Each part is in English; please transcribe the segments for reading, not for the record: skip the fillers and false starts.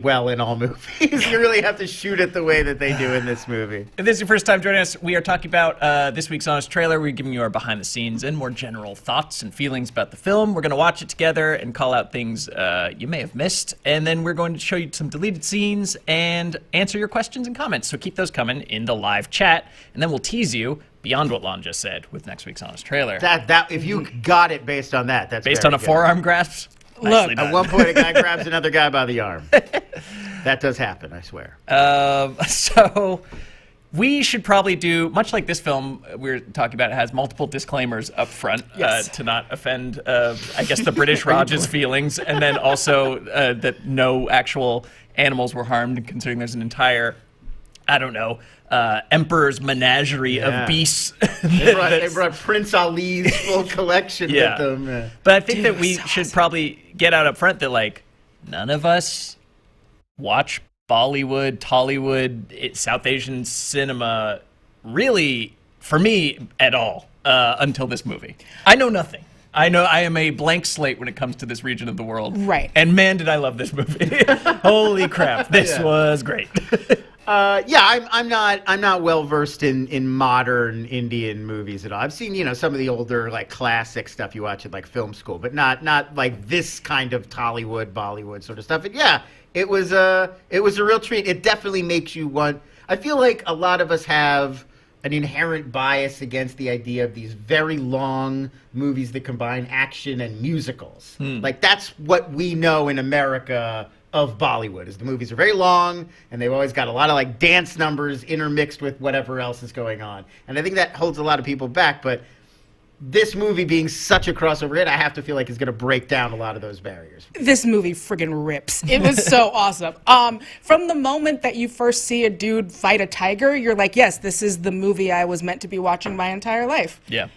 well in all movies. You really have to shoot it the way that they do in this movie. If this is your first time joining us, we are talking about this week's Honest Trailer. We're giving you our behind the scenes and more general thoughts and feelings about the film. We're going to watch it together and call out things you may have missed. And then we're going to show you some deleted scenes and answer your questions and comments. So keep those coming in the live chat. And then we'll tease you beyond what Lon just said with next week's Honest Trailer. That if you got it based on that, that's based on a good. Forearm grasp. Look, at one point a guy grabs another guy by the arm. That does happen, I swear. So we should probably do, much like this film we're talking about, it has multiple disclaimers up front to not offend, I guess, the British Raj's feelings, and then also that no actual animals were harmed, considering there's an entire, I don't know, Emperor's menagerie of beasts. They brought Prince Ali's full collection with them. Yeah. But I think that we should probably get out up front that, like, none of us watch Bollywood, Tollywood, South Asian cinema, really, for me, at all, until this movie. I know nothing. I know I am a blank slate when it comes to this region of the world. Right. And man, did I love this movie. Holy crap. This was great. I'm not well versed in modern Indian movies at all. I've seen, some of the older like classic stuff you watch at like film school, but not like this kind of Tollywood, Bollywood sort of stuff. And it was a real treat. It definitely makes you want. I feel like a lot of us have an inherent bias against the idea of these very long movies that combine action and musicals. Like that's what we know in America of Bollywood, is the movies are very long and they've always got a lot of like dance numbers intermixed with whatever else is going on. And I think that holds a lot of people back, but this movie being such a crossover hit, I have to feel like it's going to break down a lot of those barriers. This movie friggin' rips. It was so awesome. From the moment that you first see a dude fight a tiger, you're like, yes, this is the movie I was meant to be watching my entire life. Yeah.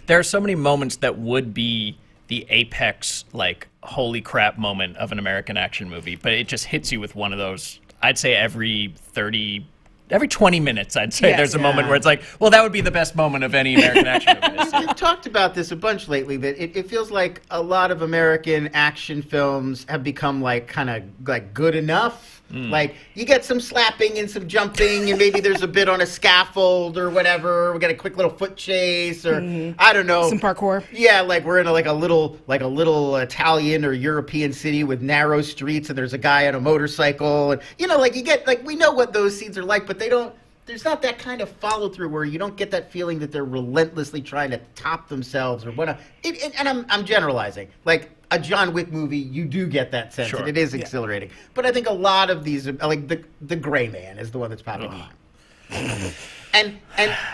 There are so many moments that would be the apex, like, holy crap moment of an American action movie, but it just hits you with one of those, I'd say every 20 minutes, I'd say there's a moment where it's like, well, that would be the best moment of any American action movie. We've talked about this a bunch lately, that it feels like a lot of American action films have become like kind of like good enough. Like you get some slapping and some jumping, and maybe there's a bit on a scaffold or whatever. We got a quick little foot chase, or I don't know, some parkour. Yeah, like we're in a little Italian or European city with narrow streets, and there's a guy on a motorcycle, and like you get like we know what those scenes are like, but they don't. There's not that kind of follow through where you don't get that feeling that they're relentlessly trying to top themselves or whatnot. And I'm generalizing. Like a John Wick movie, you do get that sense, and it is exhilarating. But I think a lot of these, like the Gray Man is the one that's popping in mind. And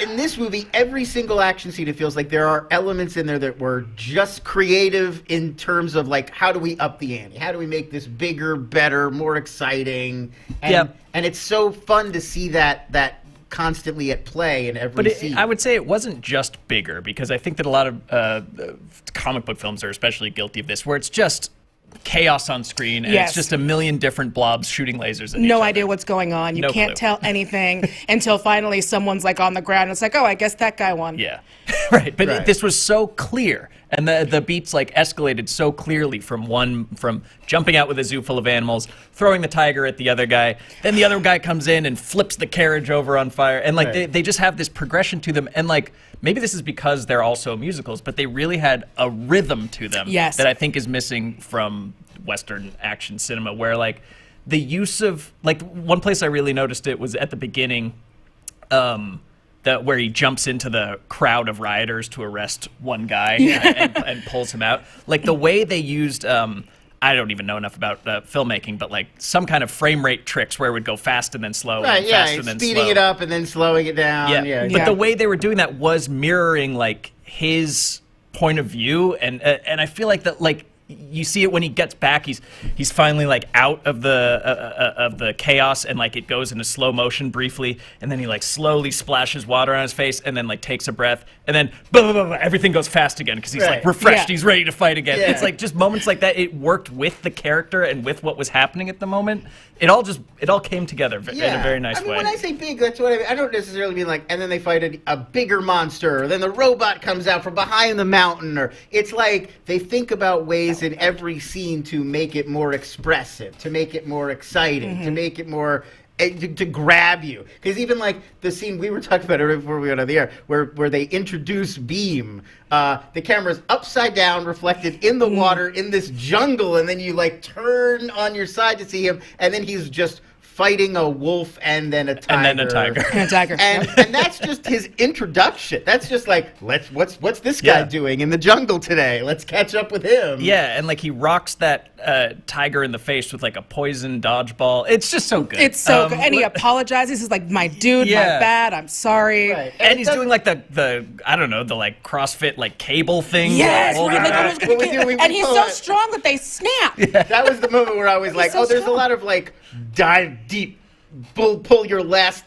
in this movie, every single action scene, it feels like there are elements in there that were just creative in terms of like, how do we up the ante? How do we make this bigger, better, more exciting? And it's so fun to see that constantly at play in every scene. I would say it wasn't just bigger, because I think that a lot of comic book films are especially guilty of this, where it's just chaos on screen, and it's just a million different blobs shooting lasers at each No other. idea what's going on. You can't clue. tell anything until finally someone's like on the ground. And it's like, oh, I guess that guy won. Yeah, right. But this was so clear, and the beats like escalated so clearly from jumping out with a zoo full of animals, throwing the tiger at the other guy, then the other guy comes in and flips the carriage over on fire, and like they just have this progression to them, and like maybe this is because they're also musicals, but they really had a rhythm to them that I think is missing from Western action cinema, where like the use of, like, one place I really noticed it was at the beginning, where he jumps into the crowd of rioters to arrest one guy and pulls him out. Like the way they used, I don't even know enough about filmmaking, but like some kind of frame rate tricks where it would go fast and then slow, and faster and then slow. Speeding it up and then slowing it down. But the way they were doing that was mirroring like his point of view, and I feel like that, like, you see it when he gets back. He's finally like out of the chaos, and like it goes into slow motion briefly, and then he like slowly splashes water on his face, and then like takes a breath, and then everything goes fast again because he's like refreshed. He's ready to fight again. It's like just moments like that. It worked with the character and with what was happening at the moment. It all came together in a very nice way. When I say big, that's what I mean. I don't necessarily mean like, and then they fight a bigger monster, or then the robot comes out from behind the mountain, or it's like they think about ways in every scene to make it more expressive, to make it more exciting, to make it more to grab you. Because even like the scene we were talking about earlier before we went on the air, where they introduce Beam, the camera's upside down, reflected in the water in this jungle, and then you like turn on your side to see him, and then he's just fighting a wolf and then a tiger. And then a tiger. And a tiger. And that's just his introduction. That's just like, what's this guy doing in the jungle today? Let's catch up with him. Yeah, and like he rocks that tiger in the face with like a poison dodgeball. It's just so good. It's so good. And he apologizes. He's like, my dude, my bad, I'm sorry. Right. And he's doing like the I don't know, the like CrossFit like cable thing. Yes, holding right, like, back. I was gonna get- and he's so strong that they snap. That was the moment where I was like, so there's strong. a lot of like dive deep, pull your last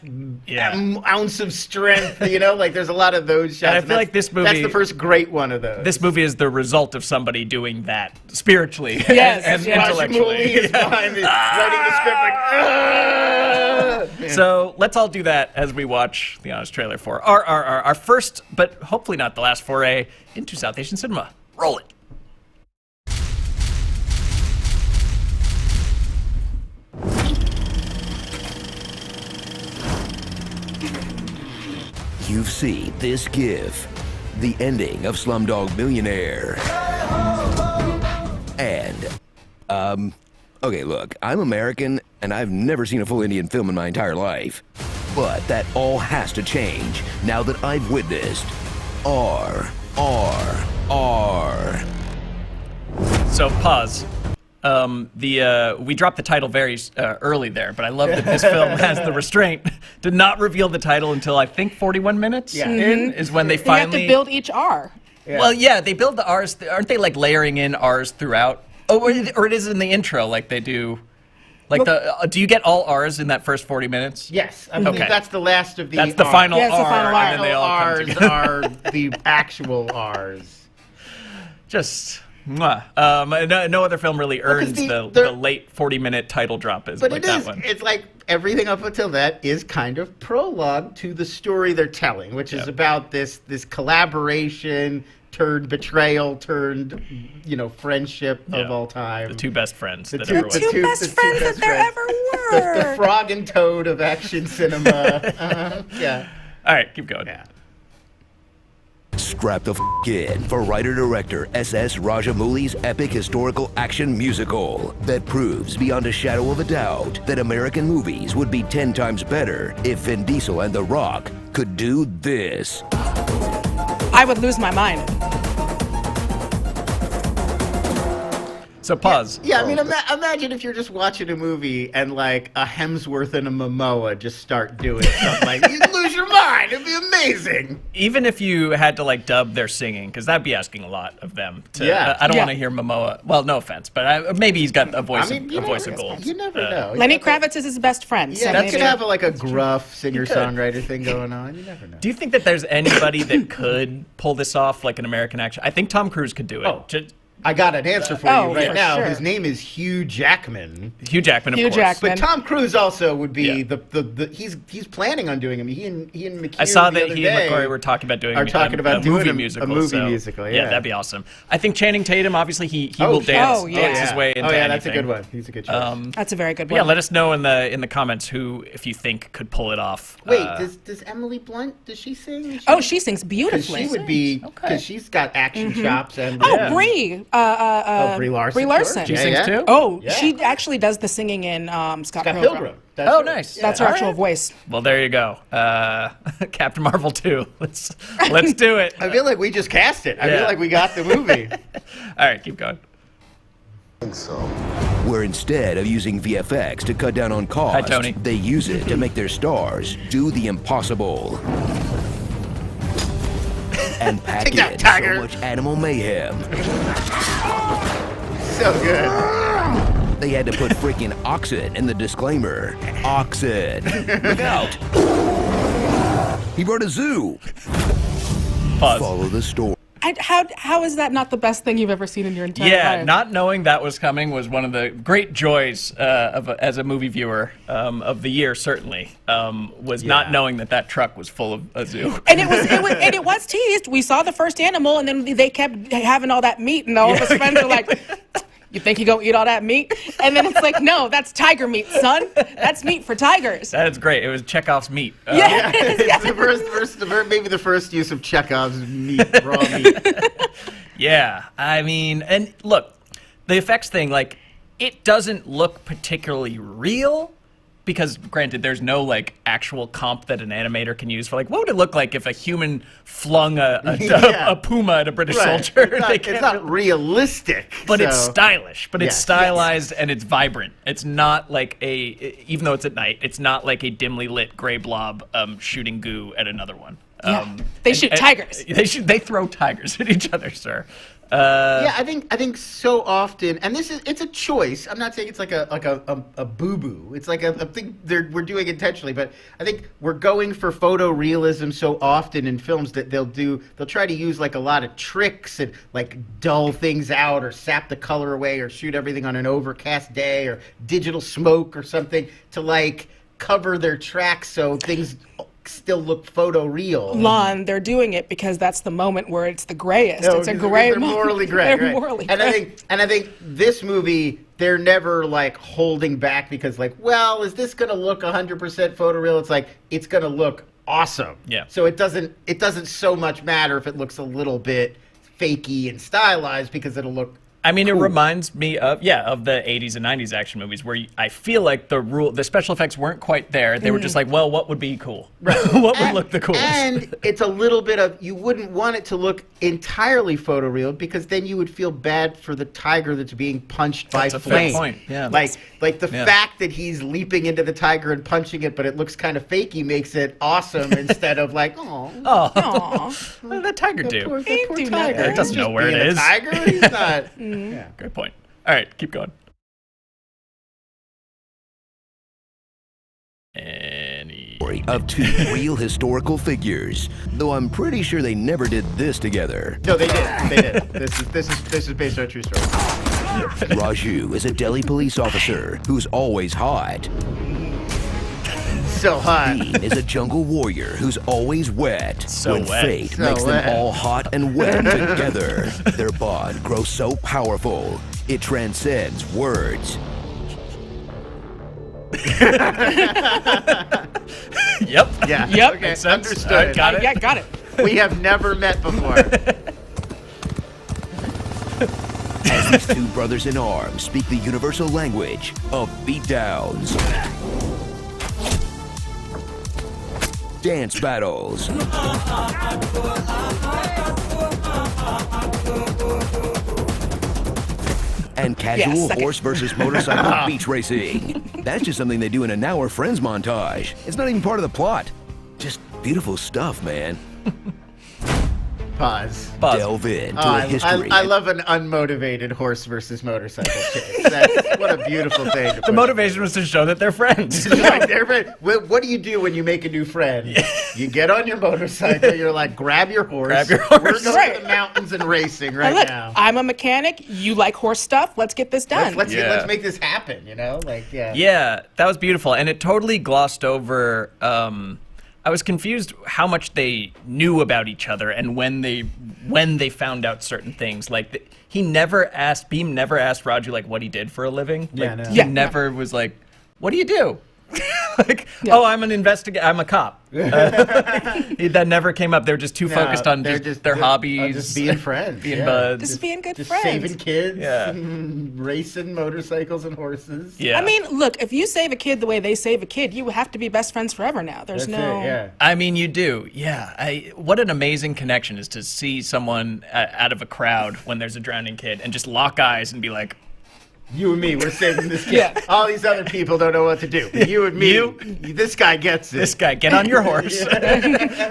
ounce of strength, like there's a lot of those shots. And I feel like this movie, that's the first great one of those. This movie is the result of somebody doing that spiritually Yes, and yes. Rajamoli intellectually. is behind me, writing the script like, So let's all do that as we watch the honest trailer for RRR, our first, but hopefully not the last foray into South Asian cinema. Roll it. You've seen this GIF, the ending of Slumdog Millionaire. And, okay, look, I'm American, and I've never seen a full Indian film in my entire life. But that all has to change now that I've witnessed RRR. So pause. We dropped the title very early there, but I love that this film has the restraint to not reveal the title until I think 41 minutes in is when they You have finally. to build each R. Well, yeah, they build the R's. Aren't they like layering in R's throughout? Oh, or it is in the intro, like they do. Like do you get all R's in that first 40 minutes? yes, I believe that's the last of the That's the R's. final Yeah, it's the R, final R. and then they all come R's together. are the actual R's. Just. Mwah. No other film really earns the late 40-minute title drop But like it that is. one. It's like everything up until that is kind of prologue to the story they're telling, which is about this collaboration turned betrayal turned friendship of all time. The two best friends that two- ever the was. Two best friends that there ever were. The frog and toad of action cinema. Yeah. All right, keep going. Yeah. Strap the in for writer-director S.S. Rajamouli's epic historical action musical that proves beyond a shadow of a doubt that American movies would be 10 times better if Vin Diesel and The Rock could do this. I would lose my mind. So pause. Yeah, I mean, imagine if you're just watching a movie and like a Hemsworth and a Momoa just start doing something like you'd lose your mind. It'd be amazing. Even if you had to like dub their singing, because that'd be asking a lot of them. I don't Yeah. want to hear Momoa. Well, no offense, but maybe he's got a voice, I mean, a voice of gold. You never know. Lenny Kravitz is his best friend. Yeah, so that maybe. could have like a gruff singer-songwriter thing going on. You never know. Do you think that there's anybody that could pull this off, like an American action? I think Tom Cruise could do it. Oh. I got an answer for Oh, you right for now. sure. His name is Hugh Jackman. Hugh Jackman, of Hugh course. Jackman. But Tom Cruise also would be Yeah. he's planning on doing him. He and McHugh I saw the that other he and day Mikołaj were talking about doing are talking about a doing movie a musical. movie so, musical, yeah. that'd be awesome. I think Channing Tatum, obviously, he Oh, will sure. dance, Oh, yeah. dance his way into that's a anything. good one. He's a good choice. That's a very good But one. yeah, let us know in the comments who, if you think, could pull it off. Wait, does Emily Blunt, does she sing? Oh, she sings Because beautifully. she would be, Okay. because she's got action chops and... Oh, Brie. Brie Larson. Brie Larson. She Yeah, sings yeah. too? Oh, Yeah. she actually does the singing in Scott Scott Pilgrim. Pilgrim. That's Oh, her. nice. Yeah. That's her actual voice. Well, there you go. Captain Marvel 2. Let's do it. I feel like we just cast it. I Yeah. feel like we got the movie. All right, keep going. Where instead of using VFX to cut down on cost, Hi, Tony. they use it to make their stars do the impossible. And pack Take that, in tiger. so much animal mayhem. So good. They had to put freaking oxen in the disclaimer. Oxen. Look out. He brought a zoo. Pause. Follow the story. How is that not the best thing you've ever seen in your entire life? Not knowing that was coming was one of the great joys as a movie viewer of the year. Certainly, was not knowing that truck was full of a zoo. And it was teased. We saw the first animal, and then they kept having all that meat, and all of his friends were like, "You think you gonna eat all that meat?" And then it's like, "No, that's tiger meat, son. That's meat for tigers." That is great. It was Chekhov's meat. It's maybe the first use of Chekhov's meat, raw meat. Yeah, I mean, and look, the effects thing, like, it doesn't look particularly real. Because, granted, there's no, like, actual comp that an animator can use for, like, what would it look like if a human flung a puma at a British soldier? It's not realistic. But it's stylish. But it's stylized and it's vibrant. It's not like even though it's at night, it's not like a dimly lit gray blob shooting goo at another one. They shoot tigers. They throw tigers at each other, sir. I think so often, and it's a choice. I'm not saying it's like a boo-boo. It's like a thing we're doing intentionally, but I think we're going for photorealism so often in films that they'll try to use like a lot of tricks and like dull things out or sap the color away or shoot everything on an overcast day or digital smoke or something to like cover their tracks so things still look photoreal. Lon, they're doing it because that's the moment where it's the grayest. No, it's a gray they're morally gray. They're right. morally and gray. I think this movie, they're never like holding back because like, well, is this going to look 100% photoreal? It's like it's going to look awesome. Yeah. So it doesn't so much matter if it looks a little bit fakey and stylized because it'll look. I mean, cool. It reminds me of the 80s and 90s action movies where I feel like the special effects weren't quite there. They were just like, well, what would be cool? Right. What would look the coolest? And it's a little bit of, you wouldn't want it to look entirely photoreal because then you would feel bad for the tiger that's being punched by flame. flame. That's a fair point. Yeah. Like the fact that he's leaping into the tiger and punching it, but it looks kind of fakey makes it awesome instead of like, oh, what did that tiger do? Poor do tiger. It doesn't know where it is. Tiger? He's not. Yeah. Great point. All right, keep going. Of two real historical figures, though I'm pretty sure they never did this together. No, they did. This is based on a true story. Raju is a Delhi police officer who's always hot. So hot. Dean is a jungle warrior who's always wet. So when wet. fate So makes wet. them all hot and wet together, their bond grows so powerful, it transcends words. Yep. Yeah. Yep. Okay. Makes sense. Understood. All right, got it. Yeah, got it. We have never met before. As these two brothers in arms speak the universal language of beatdowns, dance battles, and casual suck it. horse versus motorcycle beach racing. That's just something they do in a Now We're Friends montage. It's not even part of the plot. Just beautiful stuff, man. Pause. Delve into a history. I love an unmotivated horse versus motorcycle chase. What a beautiful thing. The motivation was to show that they're friends. What do you do when you make a new friend? You get on your motorcycle. You're like, grab your horse. Grab your horse. We're going Right. to the mountains and racing Now right look, now. I'm a mechanic. You like horse stuff. Let's get this done. Let's Yeah. make this happen. You know, like yeah. Yeah, that was beautiful, and it totally glossed over. I was confused how much they knew about each other, and when they found out certain things. Like Beam never asked Raju like what he did for a living. Yeah, Like, no. he Yeah. never was like, "What do you do?" Oh, I'm an investigator. I'm a cop. That never came up. They were just too focused on their hobbies, just being friends, being yeah. buds. Just being good Just friends. saving kids, Yeah. racing motorcycles and horses. Yeah. I mean, look, if you save a kid the way they save a kid, you have to be best friends forever now. There's That's no. it, yeah. I mean, you do. Yeah. What an amazing connection is to see someone out of a crowd when there's a drowning kid and just lock eyes and be like, You and me, we're saving this kid. Yeah. All these other people don't know what to do. But you and me, this guy gets it. this guy, get on your horse,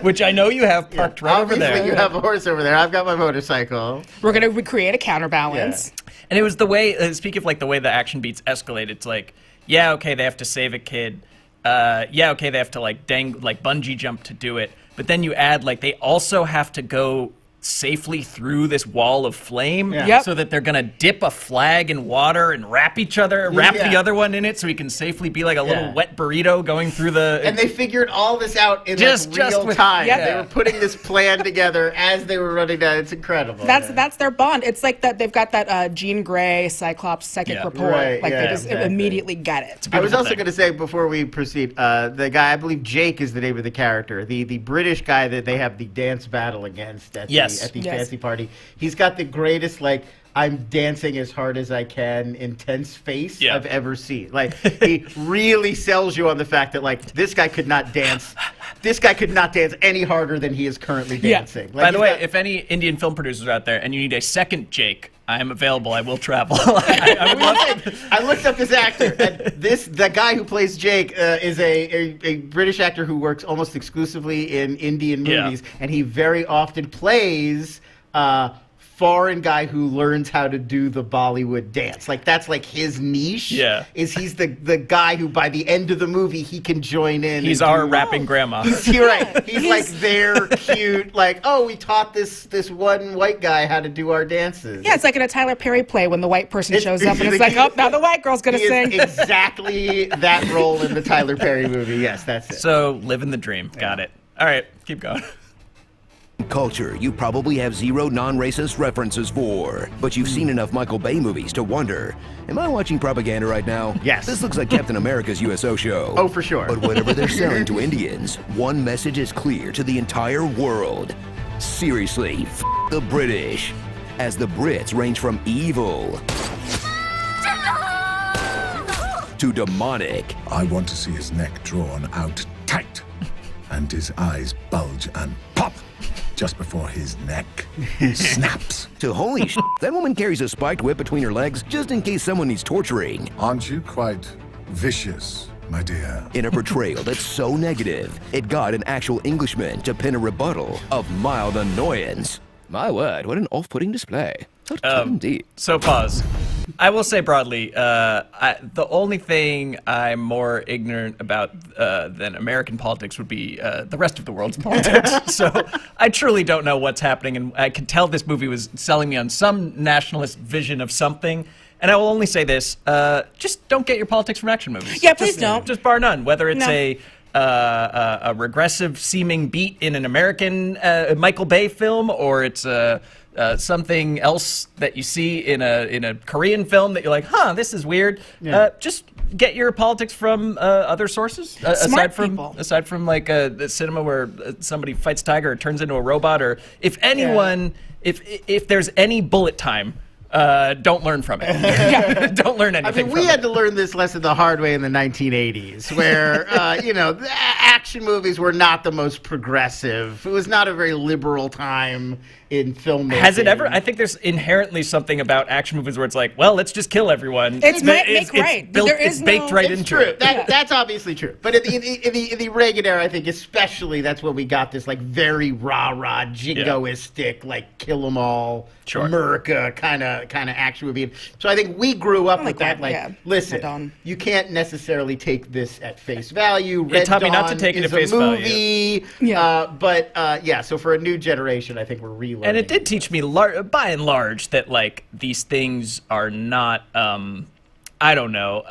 which I know you have parked right over Obviously, there. you have a horse over there. I've got my motorcycle. We're going to recreate a counterbalance. And it was the way, speaking of like the way the action beats escalate, it's like, yeah, okay, they have to save a kid. Yeah, okay, they have to like bungee jump to do it. But then you add like they also have to go safely through this wall of flame Yep. so that they're going to dip a flag in water and wrap the other one in it so he can safely be like a little wet burrito going through the... And they figured all this out in Just real with- time. Yep. They were putting this plan together as they were running down. It's incredible. That's their bond. It's like that they've got that Jean Grey Cyclops psychic rapport. Right, Like yeah, they just exactly. immediately get it. I was also thing. going to say before we proceed, the guy, I believe Jake is the name of the character, the British guy that they have the dance battle against at Yes. the Yes. fancy party. He's got the greatest, like, I'm dancing as hard as I can, intense face I've ever seen. Like, he really sells you on the fact that, like, this guy could not dance. This guy could not dance any harder than he is currently dancing. Like, By the way, if any Indian film producers are out there and you need a second Jake, I am available. I will travel. I would love I looked up this actor, and the guy who plays Jake is a British actor who works almost exclusively in Indian movies, and he very often plays foreign guy who learns how to do the Bollywood dance. Like, that's like his niche. Yeah. Is he's the guy who by the end of the movie he can join in. He's and our do- rapping grandma. You're right. He's like their cute, like, oh, we taught this one white guy how to do our dances. Yeah, it's like in a Tyler Perry play when the white person shows up and it's he's like, oh, now the white girl's gonna He is sing. exactly that role in the Tyler Perry movie. Yes, that's it. So, living the dream. Got it. All right, keep going. Culture you probably have zero non-racist references for, but you've seen enough Michael Bay movies to wonder, am I watching propaganda right now? Yes. This looks like Captain America's USO show. Oh, for sure. But whatever they're selling to Indians, one message is clear to the entire world. Seriously, the British. As the Brits range from evil to demonic. I want to see his neck drawn out tight and his eyes bulge and pop just before his neck snaps. To holy that woman carries a spiked whip between her legs just in case someone needs torturing. Aren't you quite vicious, my dear? In a portrayal that's so negative, it got an actual Englishman to pen a rebuttal of mild annoyance. My word, what an off-putting display. Indeed. So, pause. I will say broadly, the only thing I'm more ignorant about than American politics would be the rest of the world's politics. So I truly don't know what's happening, and I could tell this movie was selling me on some nationalist vision of something. And I will only say this, just don't get your politics from action movies. Yeah, please don't. Just bar none. Whether it's No. a regressive seeming beat in an American Michael Bay film, or it's something else that you see in a Korean film that you're like, huh, this is weird. Just get your politics from other sources aside from like the cinema where somebody fights a tiger or turns into a robot, or if anyone, if there's any bullet time. Don't learn from it. Don't learn anything. I mean, we had to learn this lesson the hard way in the 1980s, where the action movies were not the most progressive. It was not a very liberal time in filmmaking. Has it ever? I think there's inherently something about action movies where it's like, well, let's just kill everyone. It's make right. Built, There is it's baked no- right It's into true. it. That's obviously true. But in the Reagan era, I think especially that's when we got this like very rah-rah, jingoistic, like kill 'em all, Sure. America kind of action movie. So I think we grew up with that. Like, listen, Red Dawn. you can't necessarily take this at face value. It taught me not to take it is at face a value. movie. So for a new generation, I think we're relearning. And it did teach me, by and large, that like these things are not, I don't know,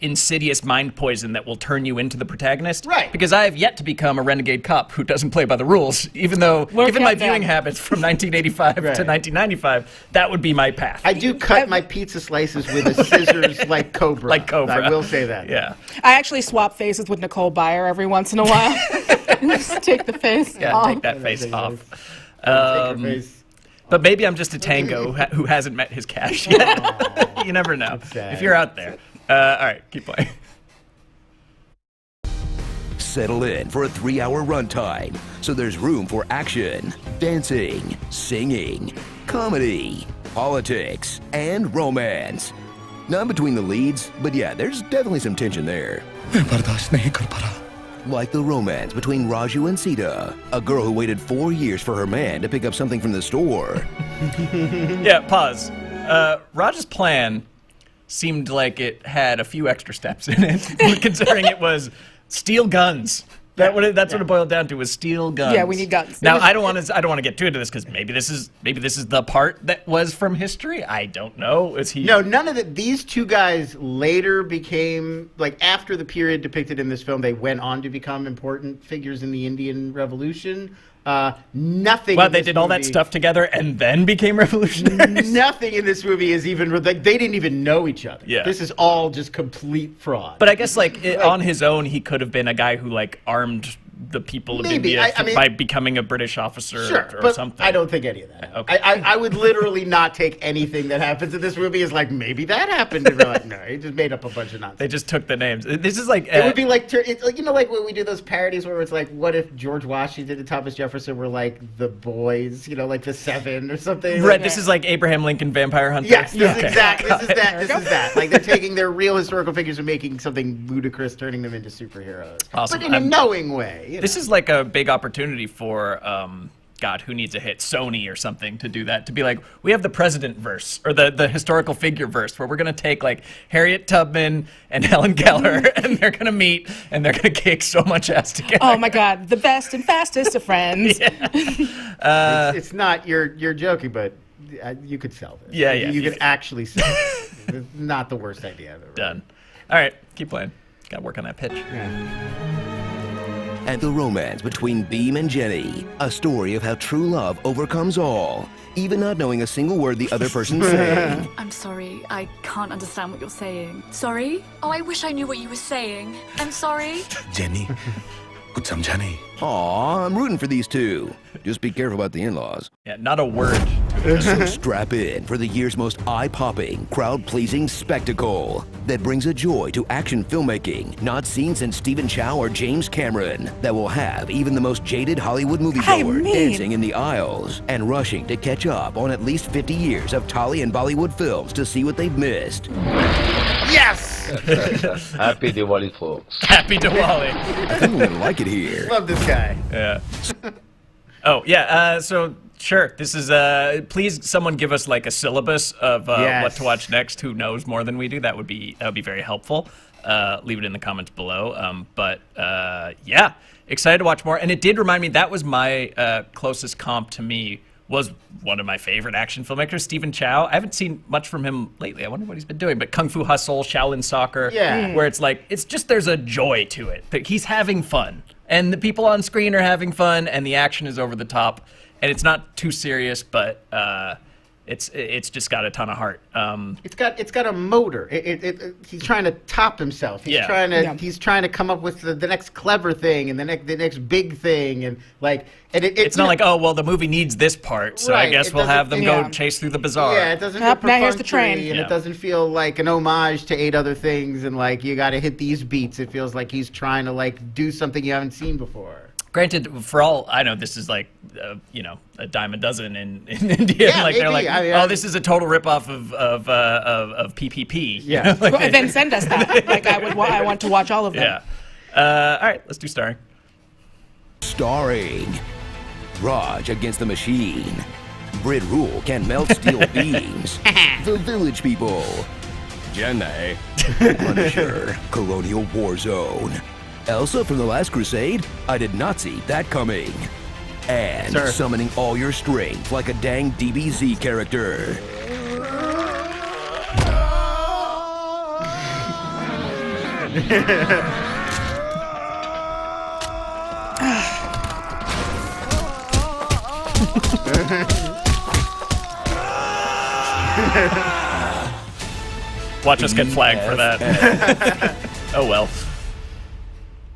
insidious mind poison that will turn you into the protagonist. Right. Because I have yet to become a renegade cop who doesn't play by the rules, even though, given my viewing habits from 1985 to 1995, that would be my path. I do cut my pizza slices with a scissors like Cobra. Like Cobra. I will say that. Yeah. I actually swap faces with Nicole Byer every once in a while. Just take the face Yeah, off. take that face off. Take her face. But maybe I'm just a tango who hasn't met his cash yet. You never know. sad. If you're out there. All right, keep playing. Settle in for a 3-hour runtime, so there's room for action, dancing, singing, comedy, politics, and romance. Not between the leads, but yeah, there's definitely some tension there. Like the romance between Raju and Sita, a girl who waited 4 years for her man to pick up something from the store. Yeah, pause. Raj's plan seemed like it had a few extra steps in it, considering it was steal guns That's what it boiled down to, was steal guns. Yeah, we need guns. Now I don't want to get too into this because maybe this is the part that was from history. I don't know. Is he? No, none of the. These two guys later became, like, after the period depicted in this film, they went on to become important figures in the Indian Revolution. Nothing. Well, in they this did all that movie- stuff together and then became revolutionaries. Nothing in this movie is even like, they didn't even know each other. Yeah. This is all just complete fraud. But I guess on his own, he could have been a guy who like armed the people of Maybe. India I mean, by becoming a British officer Sure, or but something. I don't think any of that. Okay. I would literally not take anything that happens in this movie as like, maybe that happened. And we're like, no, he just made up a bunch of nonsense. They just took the names. This is like It would be like, it's like, you know, like when we do those parodies where it's like, what if George Washington and Thomas Jefferson were like the boys, you know, like the Seven or something? Right. Like, This is like Abraham Lincoln Vampire Hunter. yes, this is Okay. exact. This is that. This is that. Like they're taking their real historical figures and making something ludicrous, turning them into superheroes. Awesome. But in a knowing way. You know? This is like a big opportunity for God, who needs a hit? Sony or something to do that. To be like, we have the president verse or the historical figure verse where we're gonna take like Harriet Tubman and Helen Keller and they're gonna meet and they're gonna kick so much ass together. Oh my God, the best and fastest of friends. it's not. You're joking, but you could sell this. Yeah, yeah. You could actually sell this. It's not the worst idea I've ever. Done. All right, keep playing. Gotta work on that pitch. And the romance between Beam and Jenny, a story of how true love overcomes all, even not knowing a single word the other person's saying. I'm sorry, I can't understand what you're saying. Sorry? Oh, I wish I knew what you were saying. I'm sorry. Jenny, kutsam Jenny. Aw, I'm rooting for these two. Just be careful about the in-laws. Yeah, not a word. So strap in for the year's most eye-popping, crowd-pleasing spectacle that brings a joy to action filmmaking not seen since Stephen Chow or James Cameron, that will have even the most jaded Hollywood moviegoer dancing in the aisles and rushing to catch up on at least 50 years of Tolly and Bollywood films to see what they've missed. Yes. Happy Diwali, folks. Happy Diwali. I think we're gonna like it here. Love this guy. Yeah. Oh yeah. So sure. This is. Please, someone give us like a syllabus of Yes. what to watch next. Who knows more than we do? That would be very helpful. Leave it in the comments below. Yeah, excited to watch more. And it did remind me, that was my closest comp to me. Was one of my favorite action filmmakers, Stephen Chow. I haven't seen much from him lately. I wonder what he's been doing. But Kung Fu Hustle, Shaolin Soccer, Yeah. where it's like, it's just, there's a joy to it. That he's having fun. And the people on screen are having fun, and the action is over the top. And it's not too serious, but it's just got a ton of heart. It's got a motor. He's trying to top himself. He's Yeah. he's trying to come up with the next clever thing and the next big thing, and like It's not like, oh, well, the movie needs this part, so I Right, guess it we'll have doesn't- them yeah. go chase through the bazaar. Yeah, it doesn't Yep, feel now here's the perfunctory, train. and Yeah. it doesn't feel like an homage to 8 other things, and like you got to hit these beats. It feels like he's trying to like do something you haven't seen before. Granted, for all I know, this is like, a dime a dozen in India. Yeah, like they're maybe. like, I mean, oh, this is a total ripoff of PPP. Yeah. You know, like Well, then send us that. Like I want to watch all of them. yeah. All right, let's do starring. Starring Raj Against the Machine, Brit Rule Can Melt Steel Beams, The Village People, Jenny, Punisher, Colonial War Zone, Elsa from The Last Crusade, I did not see that coming, and Sir. summoning all your strength like a dang DBZ character. Watch us get flagged for that. Oh well.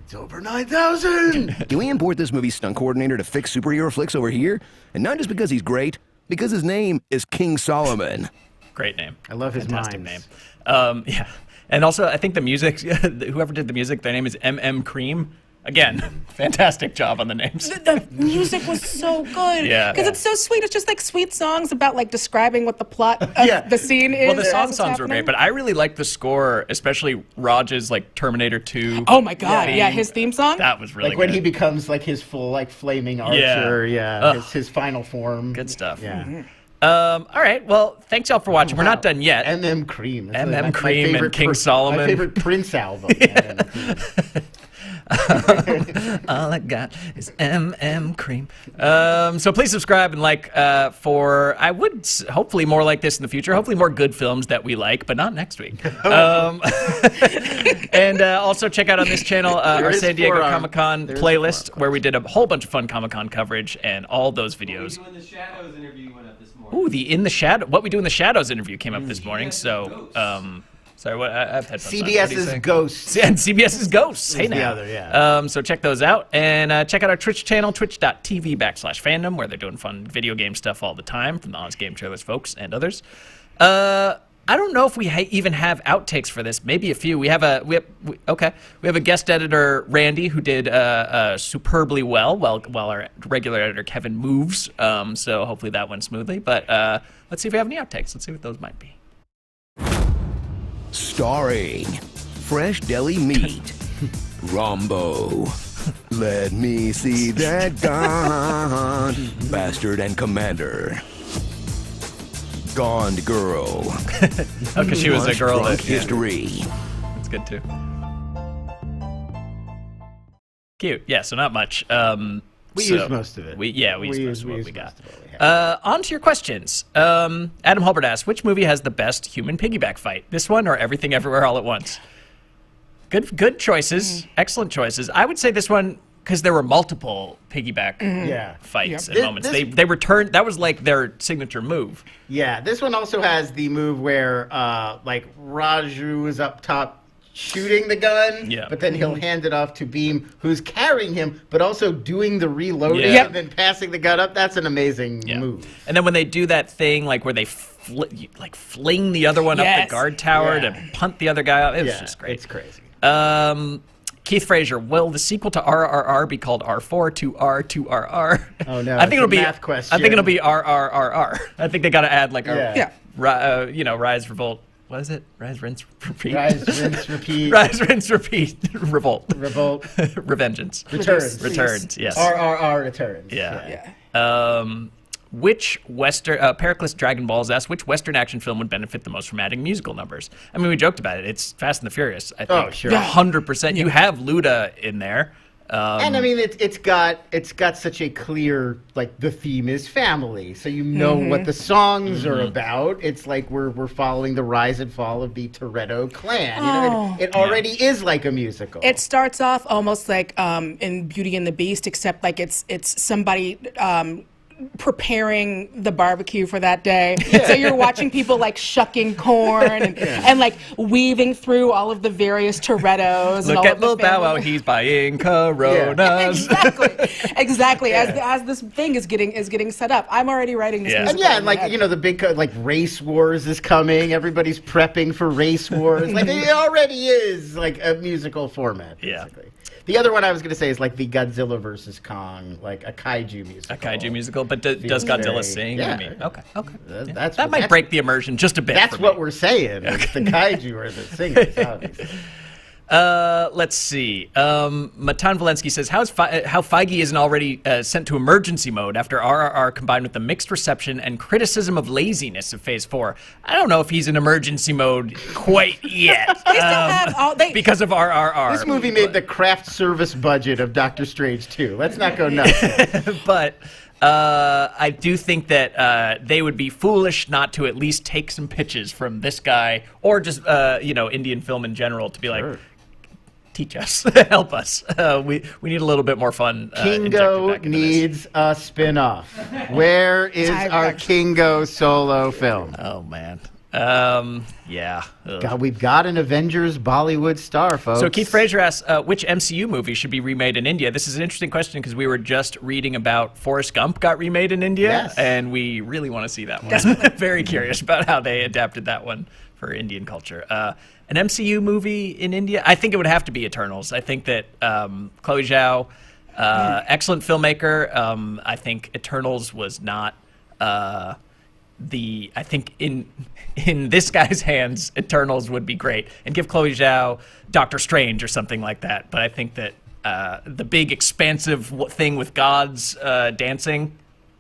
It's over 9,000. Can we import this movie's stunt coordinator to fix superhero flicks over here? And not just because he's great, because his name is King Solomon. Great name. I love his Fantastic mimes. name. Yeah. And also, I think the music, whoever did the music, their name is M.M. Cream. Again, fantastic job on the names. The music was so good. Yeah. Because it's so sweet. It's just like sweet songs about like describing what the plot of the scene is. Well, the as it's songs were great, happening. but I really liked the score, especially Raj's like Terminator 2. Oh my God. theme. Yeah, his theme song. That was really Like when good. he becomes like his full like flaming archer. Yeah. Ugh. His final form. Good stuff. Yeah. All right. Well, thanks y'all for watching. We're not done yet. MM Cream. That's MM my Cream and favorite King Solomon. My favorite Prince album. MM Cream. All I got is cream. So please subscribe and like for, hopefully more like this in the future. Hopefully more good films that we like, but not next week. And also check out on this channel our San Diego Comic-Con playlist where we did a whole bunch of fun Comic-Con coverage and all those videos. What we do in the Shadows interview went up this morning. What we do in the shadows interview came up this morning. So, sorry, what? I've had CBS's Ghosts. And CBS's Ghosts. Hey now. The other, yeah. So check those out and check out our Twitch channel, twitch.tv/fandom, where they're doing fun video game stuff all the time from the Honest Game Trailers folks and others. I don't know if we even have outtakes for this. Maybe a few. We have a guest editor Randy who did superbly well while our regular editor Kevin moves. So hopefully that went smoothly. But let's see if we have any outtakes. Let's see what those might be. Starring fresh deli meat, Rombo. Let me see that gun, Bastard and Commander. Gone Girl. Because she was a girl Drunk that history. That's good too. Cute. Yeah. So not much. We used most of it. We used most of what we got. What we had. On to your questions. Adam Hulbert asks, which movie has the best human piggyback fight? This one or Everything Everywhere All at Once? Good choices. Excellent choices. I would say this one because there were multiple piggyback fights and moments. They returned. That was like their signature move. Yeah, this one also has the move where like Raju is up top shooting the gun, but then he'll hand it off to Beam, who's carrying him, but also doing the reloading and then passing the gun up. That's an amazing move. And then when they do that thing, like where they fling the other one up the guard tower to punt the other guy up, it's just great. It's crazy. Keith Frazier, will the sequel to RRR be called R4 to R2RR? Oh no, I think it'll be math question. I think it'll be RRRR. I think they got to add like Rise, Revolt. What is it? Rise, Rinse, Repeat. Rise, Rinse, Repeat. Rise, Rinse, Repeat. Revolt. Revengeance. Returns. Yes. RRR returns. Yeah. Which Western, Pericles Dragon Balls asks, which Western action film would benefit the most from adding musical numbers? I mean, we joked about it. It's Fast and the Furious, I think. Oh, sure. 100%. You have Luda in there. And I mean, it's got such a clear, like, the theme is family, so you know what the songs are about. It's like we're following the rise and fall of the Toretto clan. You know, it already is like a musical. It starts off almost like in Beauty and the Beast, except like it's somebody preparing the barbecue for that day. So you're watching people like shucking corn and like weaving through all of the various Torettos. Look at Lil Bow Wow, he's buying Coronas. Exactly. As this thing is getting set up, I'm already writing this. And and like you know, the big like Race Wars is coming. Everybody's prepping for Race Wars. Like it already is like a musical format. Basically. The other one I was going to say is like the Godzilla versus Kong, like a kaiju musical. A kaiju musical, but does Godzilla sing? Yeah. I mean, okay. That might break the immersion just a bit. That's what we're saying. The kaiju are the singers, obviously. Let's see. Matan Valensky says, how Feige isn't already sent to emergency mode after RRR combined with the mixed reception and criticism of laziness of Phase 4. I don't know if he's in emergency mode quite yet. They still have because of RRR. This movie made the craft service budget of Doctor Strange 2. Let's not go nuts. But I do think that they would be foolish not to at least take some pitches from this guy or just Indian film in general to be like, teach us, help us. We need a little bit more fun. Kingo needs a spin-off. Where is our Kingo solo film? Oh man. Yeah. God, we've got an Avengers Bollywood star, folks. So Keith Frazier asks, which MCU movie should be remade in India? This is an interesting question because we were just reading about Forrest Gump got remade in India, and we really want to see that one. Very curious about how they adapted that one for Indian culture. An MCU movie in India? I think it would have to be Eternals. I think that Chloe Zhao, excellent filmmaker. I think Eternals was not I think in this guy's hands, Eternals would be great, and give Chloe Zhao Doctor Strange or something like that. But I think that the big expansive thing with gods dancing,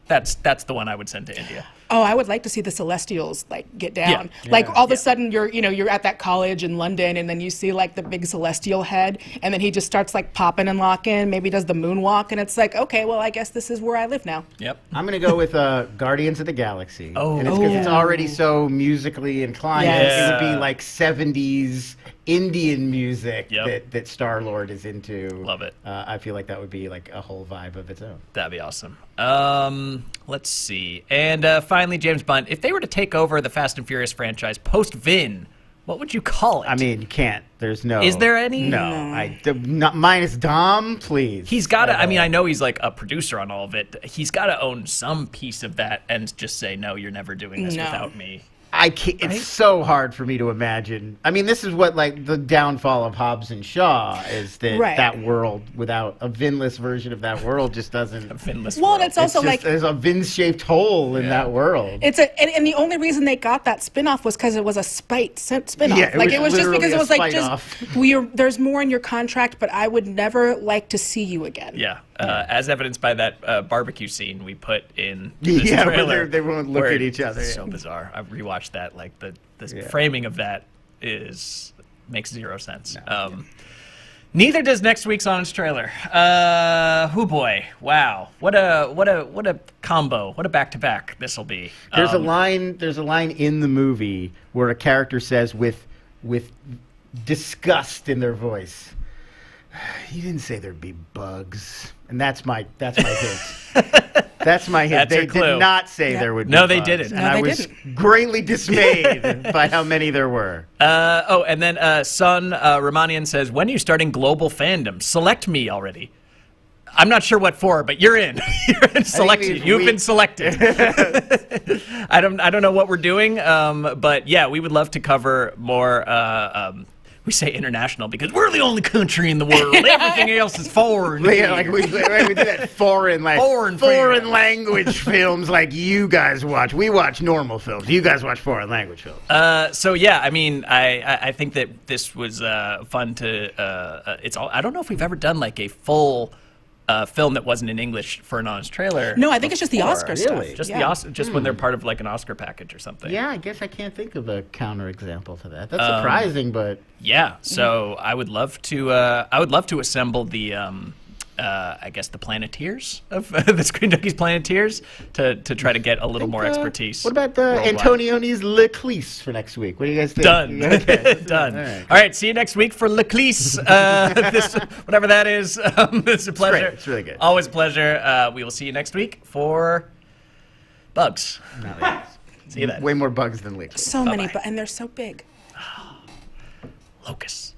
that's the one I would send to India. Oh, I would like to see the Celestials like get down. Like all of a sudden you're at that college in London and then you see like the big Celestial head and then he just starts like popping and locking, maybe does the moonwalk, and it's like, okay, well I guess this is where I live now. Yep. I'm gonna go with Guardians of the Galaxy. Oh. And it's because it's already so musically inclined. Yes. It would be like 70s Indian music Yep. that Star-Lord is into. Love it. I feel like that would be like a whole vibe of its own. That'd be awesome. Let's see. And finally, James Bond, if they were to take over the Fast and Furious franchise post-Vin, what would you call it? I mean, you can't. There's no. Is there any? No. Minus Dom, please. He's got to, I mean, I know he's like a producer on all of it. He's got to own some piece of that and just say, no, you're never doing this without me. I can't, it's so hard for me to imagine. I mean, this is what like the downfall of Hobbs and Shaw is that that world without a Vinless version of that world just doesn't. A Vinless Well, world. and it's also just, like there's a Vin-shaped hole in that world. it's and the only reason they got that spinoff was because it was a spinoff. Yeah, Like it was just because it was like spite-off. there's more in your contract, but I would never like to see you again. Yeah. As evidenced by that barbecue scene we put in this where trailer. they won't look where at each other. It's so yeah. bizarre. I've rewatched that. Like the framing of that makes zero sense. Neither does next week's Honest trailer. Hoo boy! Wow! What a combo! What a back-to-back this will be. There's a line. There's a line in the movie where a character says with disgust in their voice, "You didn't say there'd be bugs," and that's my hint. That's my hint. That's They your clue. did not say there would be No, they bugs, didn't. And No, I they was didn't. greatly dismayed by how many there were. And then Son Romanian says, "When are you starting global fandom? Select me already." I'm not sure what for, but you're in. You're in. Select you. You've been selected. I don't know what we're doing, but yeah, we would love to cover more. We say international because we're the only country in the world. Everything else is foreign. Yeah, like we do that foreign Foreign language films like you guys watch. We watch normal films. You guys watch foreign language films. So yeah, I mean, I think that this was fun to. It's all. I don't know if we've ever done like a full film that wasn't in English for an Honest trailer. No, I think it's just the Oscar really? stuff. Just Yeah. the Oscar, just when they're part of like an Oscar package or something. Yeah, I guess I can't think of a counterexample to that. That's surprising, but Yeah, so I would love to assemble the I guess the Planeteers of the Screen Junkies Planeteers to try to get a little more expertise. What about the worldwide. Antonioni's Leclis for next week? What do you guys think? Done. Okay. Done. All All right. See you next week for Leclis. This, whatever that is. It's a pleasure. great. It's really good. Always a pleasure. We will see you next week for Bugs. See you then. Way more bugs than leaks. So many, and they're so big. Locusts.